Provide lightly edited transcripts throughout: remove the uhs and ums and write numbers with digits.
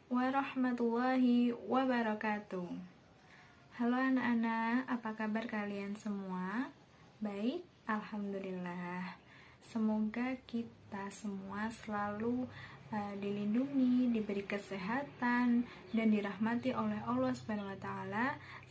warahmatullahi wabarakatuh. Halo anak-anak, apa kabar kalian semua? Baik, alhamdulillah. Semoga kita semua selalu dilindungi, diberi kesehatan, dan dirahmati oleh Allah SWT,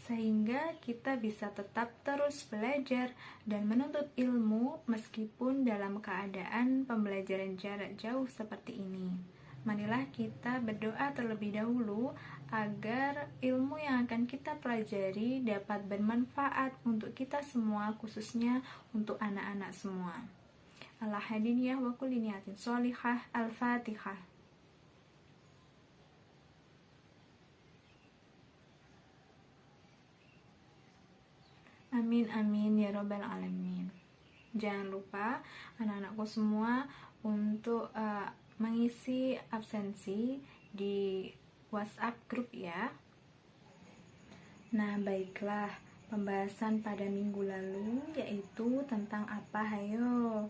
sehingga kita bisa tetap terus belajar dan menuntut ilmu meskipun dalam keadaan pembelajaran jarak jauh seperti ini. Marilah kita berdoa terlebih dahulu agar ilmu yang akan kita pelajari dapat bermanfaat untuk kita semua, khususnya untuk anak-anak semua. Al-Hadiniyah wa kulli niyatin sholihah. Al-Fatihah. Amin amin ya robbal alamin. Jangan lupa anak-anakku semua untuk mengisi absensi di WhatsApp grup ya. Nah, baiklah, pembahasan pada minggu lalu yaitu tentang apa, hayo?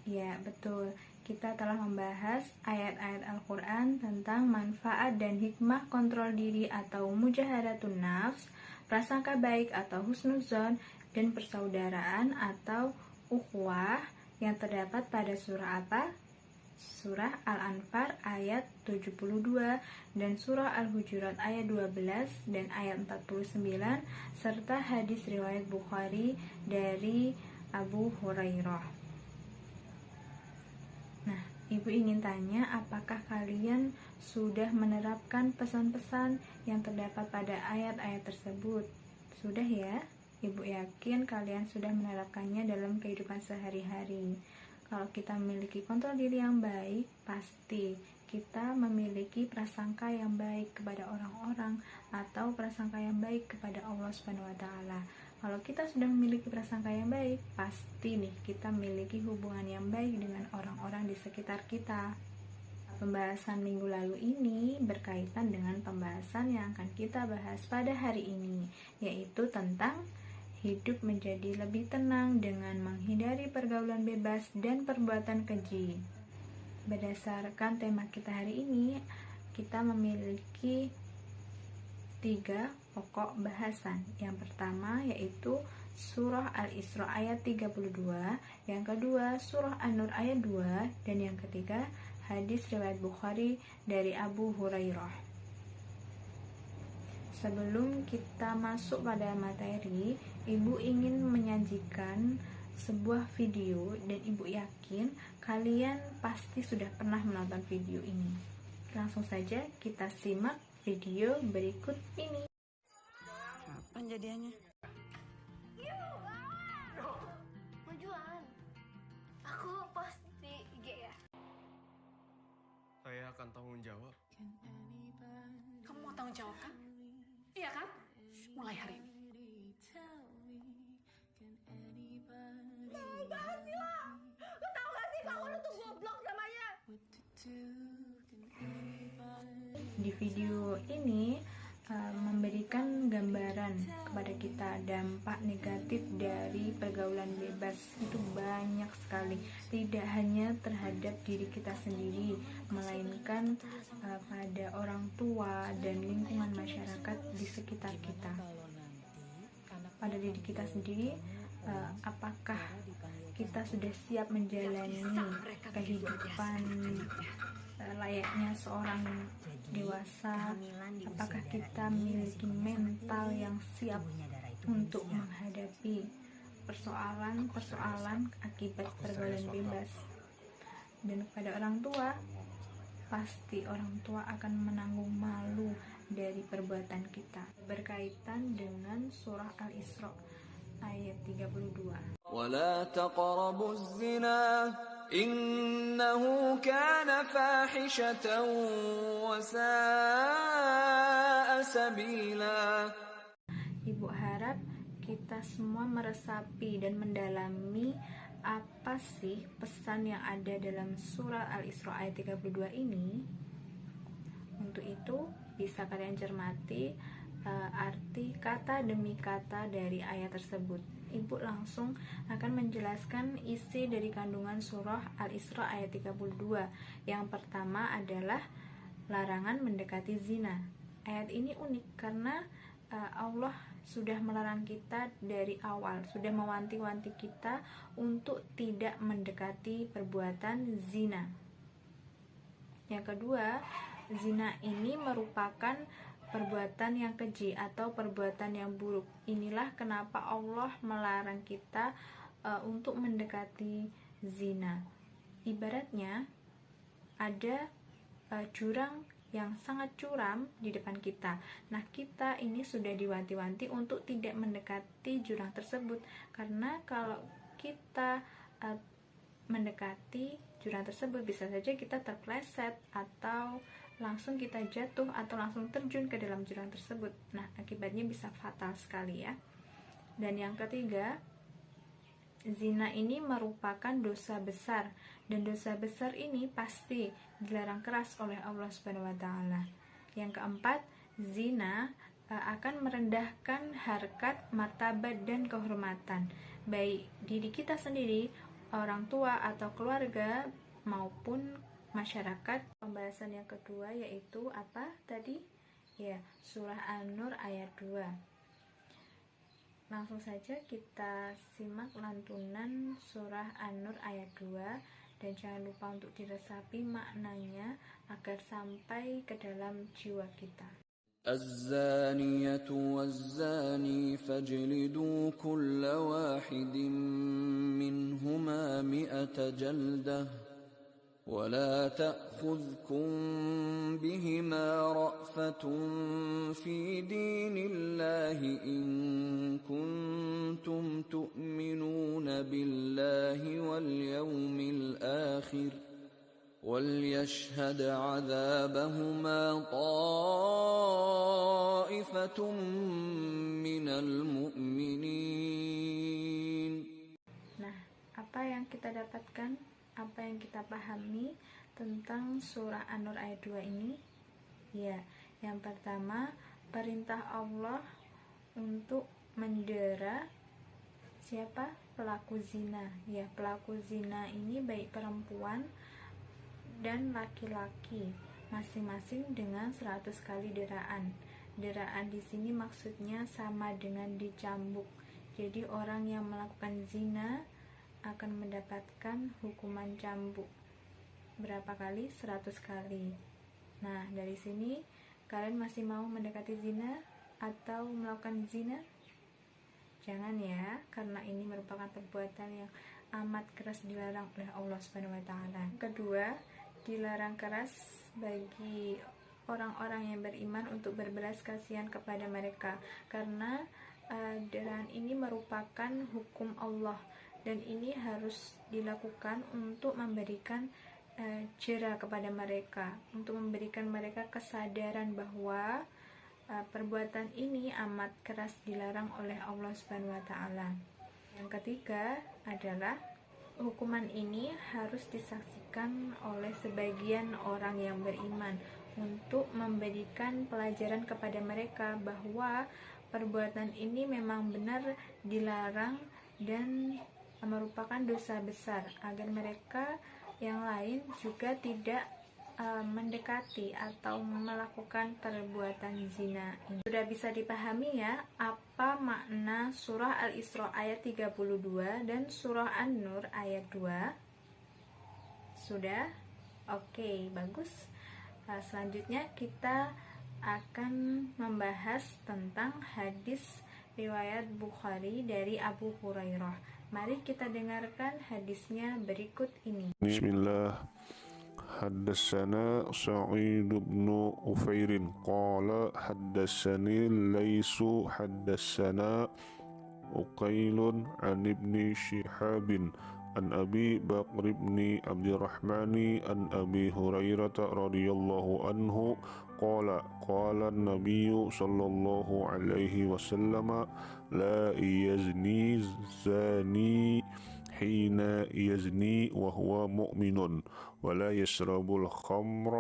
Ya, betul. Kita telah membahas ayat-ayat Al-Quran tentang manfaat dan hikmah kontrol diri atau mujahadatun nafs, prasangka baik atau husnuzon, dan persaudaraan atau ukhuwah yang terdapat pada surah apa? Surah Al-Anfal ayat 72 dan surah Al-Hujurat ayat 12 dan ayat 49 serta hadis riwayat Bukhari dari Abu Hurairah. Nah, Ibu ingin tanya, apakah kalian sudah menerapkan pesan-pesan yang terdapat pada ayat-ayat tersebut? Sudah ya? Ibu yakin kalian sudah menerapkannya dalam kehidupan sehari-hari. Kalau kita memiliki kontrol diri yang baik, pasti kita memiliki prasangka yang baik kepada orang-orang atau prasangka yang baik kepada Allah SWT. Kalau kita sudah memiliki prasangka yang baik, pasti nih kita memiliki hubungan yang baik dengan orang-orang di sekitar kita. Pembahasan minggu lalu ini berkaitan dengan pembahasan yang akan kita bahas pada hari ini, yaitu tentang hidup menjadi lebih tenang dengan menghindari pergaulan bebas dan perbuatan keji. Berdasarkan tema kita hari ini, kita memiliki 3 pokok bahasan. Yang pertama yaitu surah Al-Isra ayat 32, yang kedua surah An-Nur ayat 2, dan yang ketiga hadis riwayat Bukhari dari Abu Hurairah. Sebelum kita masuk pada materi, Ibu ingin menyajikan sebuah video dan Ibu yakin kalian pasti sudah pernah menonton video ini. Langsung saja kita simak video berikut ini. Kapan jadiannya? Tujuan aku post di IG ya. Saya akan tanggung jawab. Kamu mau tanggung jawab kan? Iya kan? Mulai hari ini. Jangan Sila. Lu tau gak sih kalau lu tuh goblok namanya? Di video ini memberikan gambaran kepada kita dampak negatif dari pergaulan bebas. Itu banyak sekali, tidak hanya terhadap diri kita sendiri, melainkan pada orang tua dan lingkungan masyarakat di sekitar kita. Pada diri kita sendiri, apakah kita sudah siap menjalani kehidupan layaknya seorang dewasa? Apakah kita memiliki mental yang siap untuk menghadapi persoalan akibat pergaulan bebas? Dan kepada orang tua, pasti orang tua akan menanggung malu dari perbuatan kita. Berkaitan dengan surah Al-Isra ayat 32. ولا تقربوا الزنا إنه كان فاحشة وساء سبيلا. Ibu harap kita semua meresapi dan mendalami apa sih pesan yang ada dalam surah Al-Isra ayat 32 ini. Untuk itu bisa kalian cermati arti kata demi kata dari ayat tersebut. Ibu langsung akan menjelaskan isi dari kandungan surah Al-Isra ayat 32. Yang pertama adalah larangan mendekati zina. Ayat ini unik karena Allah sudah melarang kita dari awal, sudah mewanti-wanti kita untuk tidak mendekati perbuatan zina. Yang kedua, zina ini merupakan perbuatan yang keji atau perbuatan yang buruk. Inilah kenapa Allah melarang kita untuk mendekati zina. Ibaratnya ada jurang yang sangat curam di depan kita. Nah, kita ini sudah diwanti-wanti untuk tidak mendekati jurang tersebut, karena kalau kita mendekati jurang tersebut bisa saja kita terpleset atau langsung kita jatuh atau langsung terjun ke dalam jurang tersebut. Nah, akibatnya bisa fatal sekali ya. Dan yang ketiga, zina ini merupakan dosa besar, dan dosa besar ini pasti dilarang keras oleh Allah Subhanahu wa taala. Yang keempat, zina akan merendahkan harkat, martabat dan kehormatan baik diri kita sendiri, orang tua atau keluarga maupun masyarakat. Pembahasan yang kedua yaitu apa tadi? Ya, surah An-Nur ayat 2. Langsung saja kita simak lantunan surah An-Nur ayat 2, dan jangan lupa untuk diresapi maknanya agar sampai ke dalam jiwa kita. الزانية والزاني فاجلدوا كل واحد منهما 100 جلدة ولا تأخذكم بهما رأفة في دين الله إن كنتم تؤمنون بالله واليوم الآخر وليشهد عذابهما طائفة من المؤمنين. Nah, apa yang kita dapatkan, apa yang kita pahami tentang surah An-Nur ayat 2 ini? Ya, yang pertama, perintah Allah untuk mendera siapa? Pelaku zina. Ya, pelaku zina ini baik perempuan dan laki-laki, masing-masing dengan 100 kali deraan. Deraan di sini maksudnya sama dengan dicambuk. Jadi orang yang melakukan zina akan mendapatkan hukuman cambuk. Berapa kali? 100 kali. Nah, dari sini kalian masih mau mendekati zina atau melakukan zina? Jangan ya, karena ini merupakan perbuatan yang amat keras, dilarang oleh Allah Subhanahu wa taala. Kedua, dilarang keras bagi orang-orang yang beriman untuk berbelas kasihan kepada mereka, karena deraan ini merupakan hukum Allah, dan ini harus dilakukan untuk memberikan jera kepada mereka, untuk memberikan mereka kesadaran bahwa perbuatan ini amat keras, dilarang oleh Allah Subhanahu wa taala. Yang ketiga adalah hukuman ini harus disaksikan oleh sebagian orang yang beriman untuk memberikan pelajaran kepada mereka bahwa perbuatan ini memang benar dilarang dan merupakan dosa besar, agar mereka yang lain juga tidak mendekati atau melakukan perbuatan zina ini. Sudah bisa dipahami ya apa makna surah Al-Isra ayat 32 dan surah An-Nur ayat 2? Sudah? Oke, bagus. Selanjutnya kita akan membahas tentang hadis riwayat Bukhari dari Abu Hurairah. Mari kita dengarkan hadisnya berikut ini. Bismillah. حدثنا سعيد بن أفير قال حدثني الليث حدثنا أقيل عن ابن شهاب عن أبي بكر بن عبد الرحمن عن أبي هريرة رضي الله عنه قال قال النبي صلى الله عليه وسلم لا يزني زاني حين يزني وهو مؤمن ولا يشرب الخمر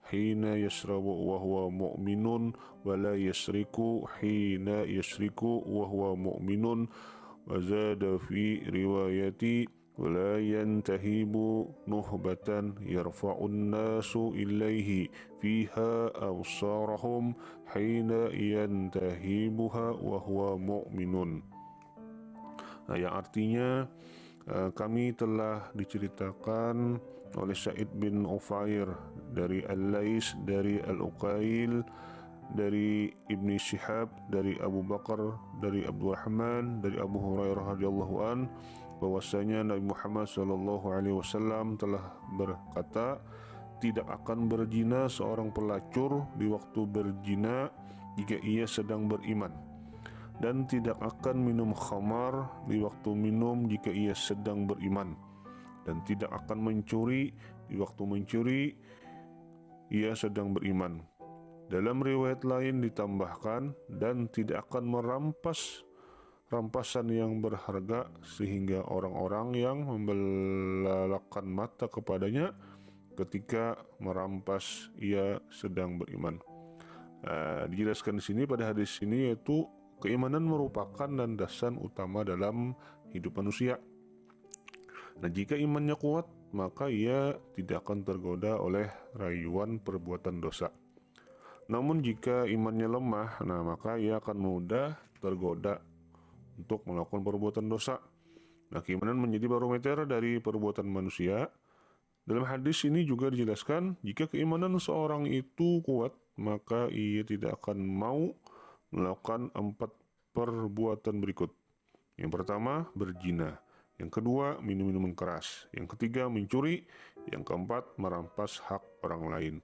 حين يشرب وهو مؤمن ولا يسرق حين يسرق وهو مؤمن وزاد في رواية ولا ينتهب نهبة يرفع الناس إليه فيها أبصارهم حين ينتهبها وهو مؤمن. Yang artinya kami telah diceritakan oleh Sa'id bin Ufair dari Al-Lais, dari Al-Uqail, dari Ibni Syihab, dari Abu Bakar, dari Abdurrahman, dari Abu Hurairah radhiyallahu an, bahwasanya Nabi Muhammad SAW telah berkata, tidak akan berzina seorang pelacur di waktu berzina jika ia sedang beriman, dan tidak akan minum khamar di waktu minum jika ia sedang beriman, dan tidak akan mencuri di waktu mencuri ia sedang beriman. Dalam riwayat lain ditambahkan, dan tidak akan merampas rampasan yang berharga sehingga orang-orang yang membelalakkan mata kepadanya ketika merampas ia sedang beriman. Dijelaskan di sini pada hadis ini, yaitu keimanan merupakan landasan utama dalam hidup manusia. Nah, jika imannya kuat, maka ia tidak akan tergoda oleh rayuan perbuatan dosa. Namun jika imannya lemah, maka ia akan mudah tergoda untuk melakukan perbuatan dosa. Nah, keimanan menjadi barometer dari perbuatan manusia. Dalam hadis ini juga dijelaskan, jika keimanan seorang itu kuat, maka ia tidak akan mau melakukan 4 perbuatan berikut. Yang pertama, berzina. Yang kedua, minum minuman keras. Yang ketiga, mencuri. Yang keempat, merampas hak orang lain.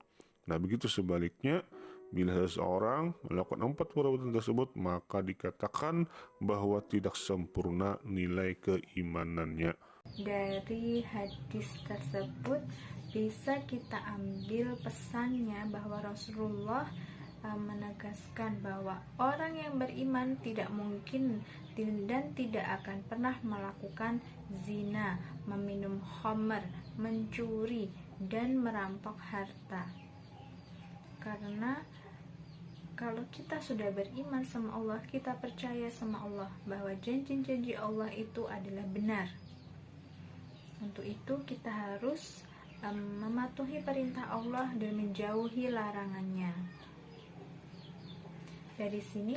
Nah, begitu sebaliknya, bila seseorang melakukan 4 perbuatan tersebut, maka dikatakan bahwa tidak sempurna nilai keimanannya. Dari hadis tersebut bisa kita ambil pesannya bahwa Rasulullah menegaskan bahwa orang yang beriman tidak mungkin dan tidak akan pernah melakukan zina, meminum khamar, mencuri, dan merampok harta. Karena kalau kita sudah beriman sama Allah, kita percaya sama Allah bahwa janji-janji Allah itu adalah benar. Untuk itu kita harus mematuhi perintah Allah dan menjauhi larangannya. Dari sini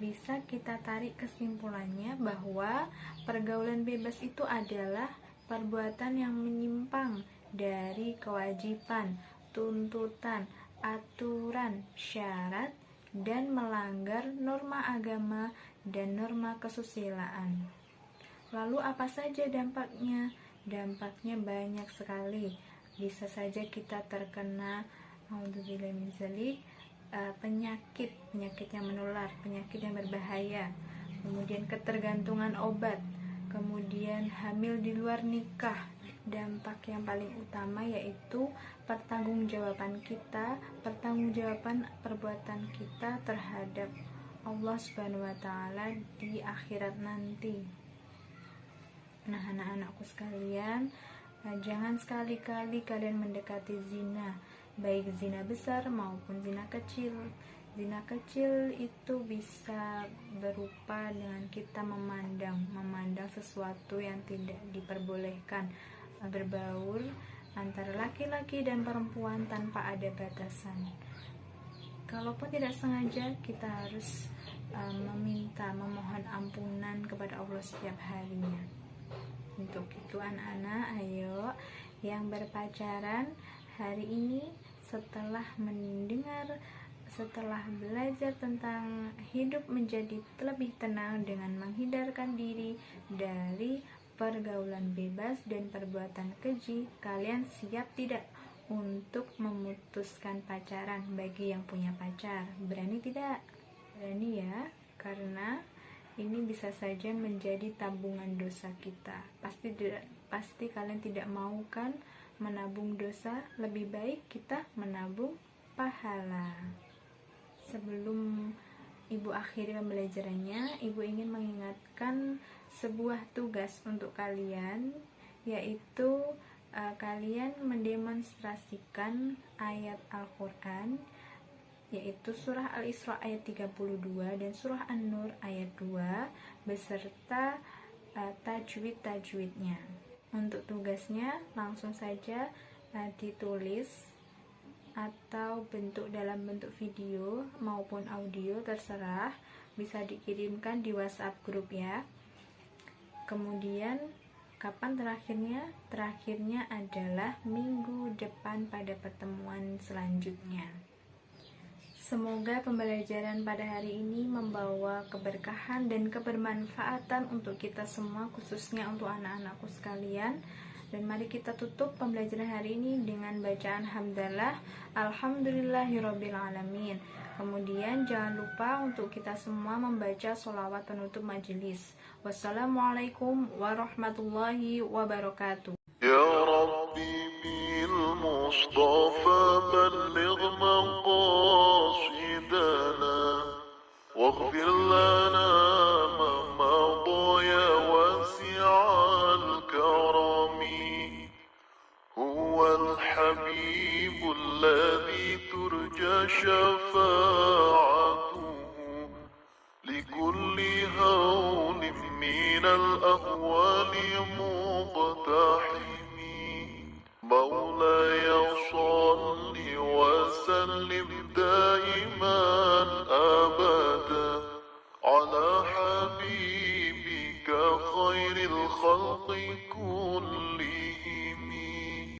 bisa kita tarik kesimpulannya bahwa pergaulan bebas itu adalah perbuatan yang menyimpang dari kewajiban, tuntutan, aturan, syarat, dan melanggar norma agama dan norma kesusilaan. Lalu apa saja dampaknya? Dampaknya banyak sekali. Bisa saja kita terkena penyakit yang menular, penyakit yang berbahaya, kemudian ketergantungan obat, kemudian hamil di luar nikah. Dampak yang paling utama yaitu pertanggungjawaban perbuatan kita terhadap Allah Subhanahu wa taala di akhirat nanti. Nah, anak-anakku sekalian, jangan sekali-kali kalian mendekati zina, baik zina besar maupun zina kecil. Zina kecil itu bisa berupa dengan kita memandang sesuatu yang tidak diperbolehkan, berbaur antara laki-laki dan perempuan tanpa ada batasan. Kalaupun tidak sengaja, kita harus memohon ampunan kepada Allah setiap harinya. Untuk itu anak-anak, ayo yang berpacaran hari ini, setelah belajar tentang hidup menjadi lebih tenang dengan menghindarkan diri dari pergaulan bebas dan perbuatan keji, kalian siap tidak untuk memutuskan pacaran? Bagi yang punya pacar, berani tidak? Berani ya, karena ini bisa saja menjadi tabungan dosa kita. Pasti kalian tidak mau kan menabung dosa? Lebih baik kita menabung pahala. Sebelum ibu akhiri pembelajarannya, ibu ingin mengingatkan sebuah tugas untuk kalian, yaitu kalian mendemonstrasikan ayat Al-Quran, yaitu surah Al-Isra ayat 32 dan surah An-Nur ayat 2 beserta tajwid-tajwidnya. Untuk tugasnya langsung saja ditulis atau dalam bentuk video maupun audio terserah, bisa dikirimkan di WhatsApp grup ya. Kemudian kapan terakhirnya? Terakhirnya adalah minggu depan pada pertemuan selanjutnya. Semoga pembelajaran pada hari ini membawa keberkahan dan kebermanfaatan untuk kita semua, khususnya untuk anak-anakku sekalian. Dan mari kita tutup pembelajaran hari ini dengan bacaan hamdalah, alhamdulillahirabbil alamin. Kemudian jangan lupa untuk kita semua membaca sholawat penutup majelis. Wassalamualaikum warahmatullahi wabarakatuh. يا ربي بالمصطفى بلغ مقاصدنا واغفر لنا